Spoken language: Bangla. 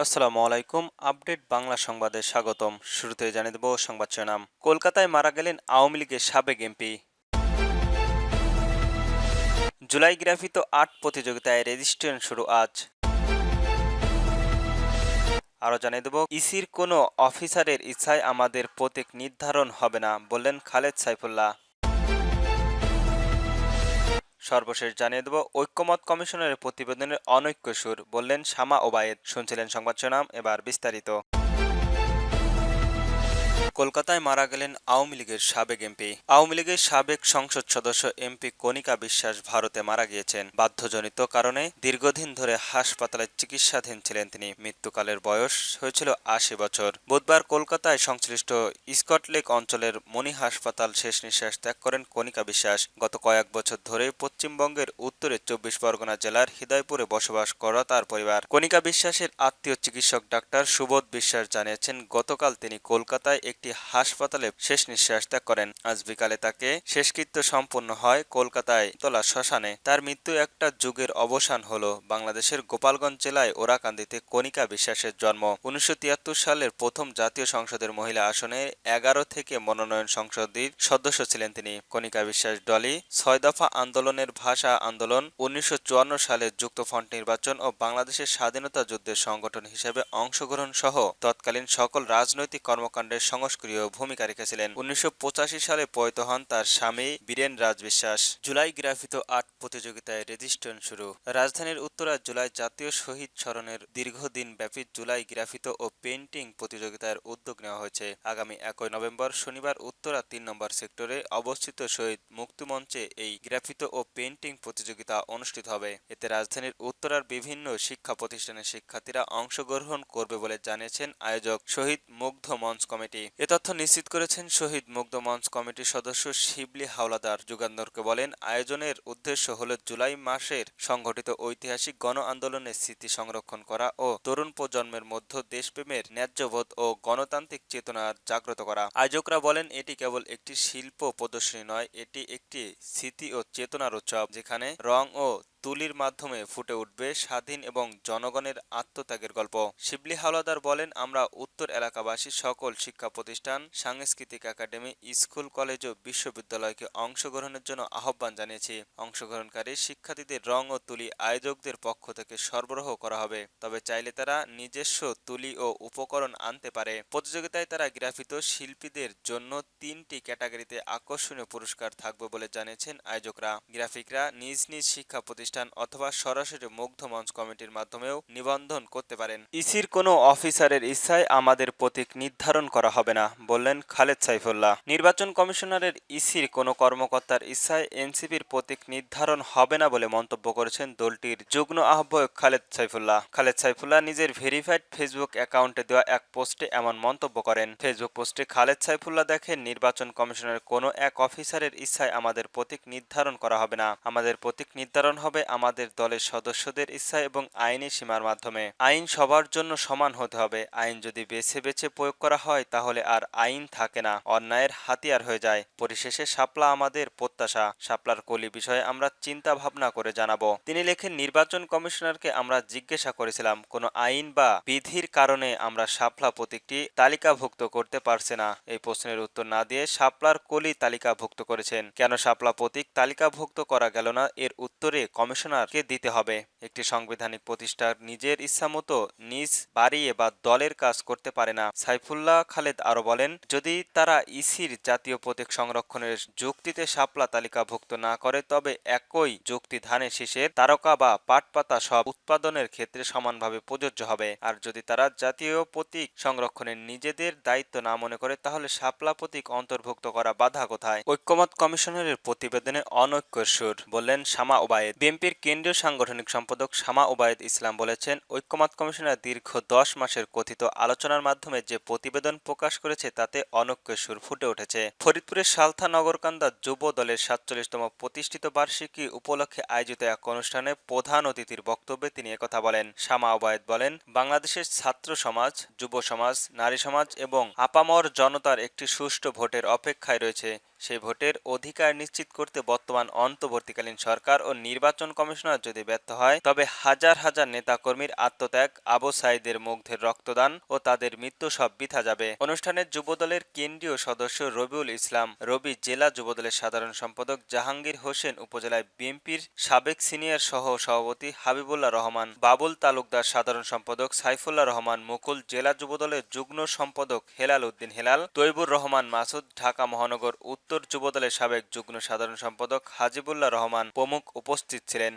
আসসালামু আলাইকুম। আপডেট বাংলা সংবাদে স্বাগতম। শুরুতে জানিয়ে দেব সংবাদ শিরোনাম। কলকাতায় মারা গেলেন আওয়ামী লীগের সাবেক এমপি। জুলাই গ্রাফিত আর্ট প্রতিযোগিতায় রেজিস্ট্রেশন শুরু আজ। আরও জানিয়ে দেব, ইসির কোনো অফিসারের ইচ্ছায় আমাদের প্রতীক নির্ধারণ হবে না, বললেন খালেদ সাইফুল্লাহ। সর্বশেষ জানিয়ে দেব, ঐক্যমত কমিশনের প্রতিবেদনের অনৈক্য সুর, বললেন শামা ওবায়েদ। শুনছিলেন সংবাদ শিরোনাম, এবার বিস্তারিত। কলকাতায় মারা গেলেন আওয়ামী লীগের সাবেক এমপি। আওয়ামী লীগের সাবেক সংসদ সদস্য এমপি কণিকা বিশ্বাস ভারতে মারা গিয়েছেন। বাধ্যজনিত কারণে দীর্ঘদিন ধরে হাসপাতালে চিকিৎসাধীন ছিলেন তিনি। মৃত্যুকালের বয়স হয়েছিল ৮০ বছর। বুধবার কলকাতায় সংশ্লিষ্ট স্কটলেক অঞ্চলের মণি হাসপাতাল শেষ নিঃশ্বাস ত্যাগ করেন কণিকা বিশ্বাস। গত কয়েক বছর ধরে পশ্চিমবঙ্গের উত্তরে ২৪ পরগনা জেলার হৃদয়পুরে বসবাস করা তার পরিবার। কণিকা বিশ্বাসের আত্মীয় চিকিৎসক ডাক্তার সুবোধ বিশ্বাস জানিয়েছেন, গতকাল তিনি কলকাতায় একটি হাসপাতালে শেষ নিঃশ্বাস ত্যাগ করেন। আজ বিকালে তাকে শেষকৃত্য সম্পন্ন হয় কলকাতায় তোলা শ্মশানে। তার মৃত্যু একটা যুগের অবসান হলো। বাংলাদেশের গোপালগঞ্জ জেলায় ওরাকান্দিতে কণিকা বিশ্বাসের জন্ম। ১৯৭৩ সালের প্রথম জাতীয় সংসদের মহিলা আসনে ১১ থেকে মনোনয়ন সংসদের সদস্য ছিলেন তিনি। কণিকা বিশ্বাস ডলি ৬ দফা আন্দোলনের ভাষা আন্দোলন, ১৯৫৪ সালে যুক্তফ্রন্ট নির্বাচন ও বাংলাদেশের স্বাধীনতা যুদ্ধের সংগঠন হিসেবে অংশগ্রহণ সহ তৎকালীন সকল রাজনৈতিক কর্মকাণ্ডের সংস্ক্রিয় ভূমিকা রেখেছিলেন। ১৯৮৫ সালে প্রয়াত হন তার স্বামী বীরেন রাজ বিশ্বাস। জুলাই গ্রাফিত আর্ট প্রতিযোগিতায় রেজিস্ট্রেশন শুরু। রাজধানীর উত্তরা জুলাই জাতীয় শহীদ স্মরণের দীর্ঘদিন ব্যাপী জুলাই গ্রাফিত ও পেইন্টিং প্রতিযোগিতার উদ্যোগ নেওয়া হয়েছে। আগামী ১ নভেম্বর শনিবার উত্তরা ৩ নম্বর সেক্টরে অবস্থিত শহীদ মুক্তিমঞ্চে এই গ্রাফিত ও পেইন্টিং প্রতিযোগিতা অনুষ্ঠিত হবে। এতে রাজধানীর উত্তরার বিভিন্ন শিক্ষা প্রতিষ্ঠানের শিক্ষার্থীরা অংশগ্রহণ করবে বলে জানিয়েছেন আয়োজক শহীদ মুগ্ধ মঞ্চ কমিটি। এ তথ্য নিশ্চিত করেছেন শহীদ মুগ্ধ মঞ্চ কমিটির সদস্য শিবলি হাওলাদার। যুগান্তরকে বলেন, আয়োজনের উদ্দেশ্য হল জুলাই মাসের সংঘটিত ঐতিহাসিক গণ আন্দোলনের স্মৃতি সংরক্ষণ করা ও তরুণ প্রজন্মের মধ্যে দেশপ্রেমের ন্যায্যবোধ ও গণতান্ত্রিক চেতনা জাগ্রত করা। আয়োজকরা বলেন, এটি কেবল একটি শিল্প প্রদর্শনী নয়, এটি একটি স্মৃতি ও চেতনার উৎসব, যেখানে রং ও তুলির মাধ্যমে ফুটে উঠবে স্বাধীন এবং জনগণের আত্মত্যাগের গল্প। শিবলি হাওলাদার বলেন, আমরা উত্তর এলাকাবাসী সকল শিক্ষা প্রতিষ্ঠান, সাংস্কৃতিক একাডেমি, স্কুল, কলেজ ও বিশ্ববিদ্যালয়কে অংশগ্রহণের জন্য আহ্বান জানিয়েছি। অংশগ্রহণকারী শিক্ষার্থীদের রং ও তুলি আয়োজকদের পক্ষ থেকে সরবরাহ করা হবে, তবে চাইলে তারা নিজস্ব তুলি ও উপকরণ আনতে পারে। প্রতিযোগিতায় তারা গ্রাফিত শিল্পীদের জন্য ৩টি ক্যাটাগরিতে আকর্ষণীয় পুরস্কার থাকবে বলে জানিয়েছেন আয়োজকরা। গ্রাফিকরা নিজ নিজ শিক্ষা প্রতিষ্ঠান অথবা সরাসরি মুগ্ধ মঞ্চ কমিটির মাধ্যমেও নিবন্ধন করতে পারেন। ইসির কোনো অফিসারের ইচ্ছায় আমাদের প্রতীক নির্ধারণ করা হবে না, বললেন খালেদ সাইফুল্লাহ। নির্বাচন কমিশনারের ইসির কোনো কর্মকর্তার ইচ্ছায় এনসিপির প্রতীক নির্ধারণ হবে না বলে মন্তব্য করেছেন দলটির যুগ্ম আহ্বায়ক খালেদ সাইফুল্লাহ। খালেদ সাইফুল্লাহ নিজের ভেরিফাইড ফেসবুক অ্যাকাউন্টে দেওয়া এক পোস্টে এমন মন্তব্য করেন। ফেসবুক পোস্টে খালেদ সাইফুল্লাহ দেখেন, নির্বাচন কমিশনের কোনো এক অফিসারের ইচ্ছায় আমাদের প্রতীক নির্ধারণ করা হবে না। আমাদের প্রতীক নির্ধারণ হবে আমাদের দলের সদস্যদের ইচ্ছা এবং আইনি সীমার মাধ্যমে। আইন সবার জন্য সমান হতে হবে। আইন যদি বেছে বেছে প্রয়োগ করা হয় তাহলে আর আইন থাকে না, অন্যায়ের হাতিয়ার হয়ে যায়। পরিশেষে শাপলা আমাদের প্রত্যাশা। শাপলার কলি বিষয়ে আমরা চিন্তা ভাবনা করে জানাবো। তিনি লেখেন, নির্বাচন কমিশনারকে আমরা জিজ্ঞাসা করেছিলাম, কোনো আইন বা বিধির কারণে আমরা শাপলা প্রতীকটি তালিকাভুক্ত করতে পারছে না। এই প্রশ্নের উত্তর না দিয়ে শাপলার কলি তালিকাভুক্ত করেছেন। কেন শাপলা প্রতীক তালিকাভুক্ত করা গেল না, এর উত্তরে কমিশনারকে দিতে হবে। একটি সাংবিধানিক প্রতিষ্ঠান নিজের ইচ্ছামতো নিজ বাড়িয়ে বা দলের কাজ করতে পারে না। সাইফুল্লাহ খালেদ আরো বলেন, যদি তারা ইসির জাতীয় প্রতীক সংরক্ষণের যুক্তিতে শাপলা তালিকাভুক্ত না করে, তবে একই যুক্তি ধানের শীষের তারকা বা পাটপাতা সব উৎপাদনের ক্ষেত্রে সমানভাবে প্রযোজ্য হবে। আর যদি তারা জাতীয় প্রতীক সংরক্ষণের নিজেদের দায়িত্ব না মনে করে, তাহলে শাপলা প্রতীক অন্তর্ভুক্ত করা বাধা কোথায়? ঐক্যমত কমিশনারের প্রতিবেদনে অনৈক্যের সুর, বললেন শামা ওবায়েদ। বিএনপির কেন্দ্রীয় সাংগঠনিক সম্পাদক শামা ওবায়েদ ইসলাম বলেছেন, ঐক্যমত কমিশনের দীর্ঘ ১০ মাসের কথিত আলোচনার মাধ্যমে যে প্রতিবেদন প্রকাশ প্রকাশ করেছে তাতে অনক্য সুর ফুটে উঠেছে। ফরিদপুরের সালথা নগরকান্দা যুব দলের ৪৭তম প্রতিষ্ঠিত বার্ষিকী উপলক্ষে আয়োজিত এক অনুষ্ঠানে প্রধান অতিথির বক্তব্যে তিনি একথা বলেন। শামা ওবায়েদ বলেন, বাংলাদেশের ছাত্র সমাজ, যুব সমাজ, নারী সমাজ এবং আপামর জনতার একটি সুষ্ঠু ভোটের অপেক্ষায় রয়েছে। সেই ভোটের অধিকার নিশ্চিত করতে বর্তমান অন্তর্বর্তীকালীন সরকার ও নির্বাচন কমিশনার যদি ব্যর্থ হয়, তবে হাজার হাজার নেতাকর্মীর আত্মত্যাগ, আবু সাঈদের মুগ্ধের রক্তদান ও তাদের মৃত্যু সব বৃথা যাবে। অনুষ্ঠানে যুবদলের কেন্দ্রীয় সদস্য রবিউল ইসলাম রবি, জেলা যুবদলের সাধারণ সম্পাদক জাহাঙ্গীর হোসেন, উপজেলায় বিএনপির সাবেক সিনিয়র সহ সভাপতি হাবিবুল্লাহ রহমান, বাবুল তালুকদার, সাধারণ সম্পাদক সাইফুল্লাহ রহমান মুকুল, জেলা যুবদলের যুগ্ম সম্পাদক হেলাল উদ্দিন হেলাল, তৈবুর রহমান মাসুদ, ঢাকা মহানগর উত্তর যুবদলের সাবেক যুগ্ম সাধারণ সম্পাদক হাজিবুল্লাহ রহমান প্রমুখ উপস্থিত ছিলেন।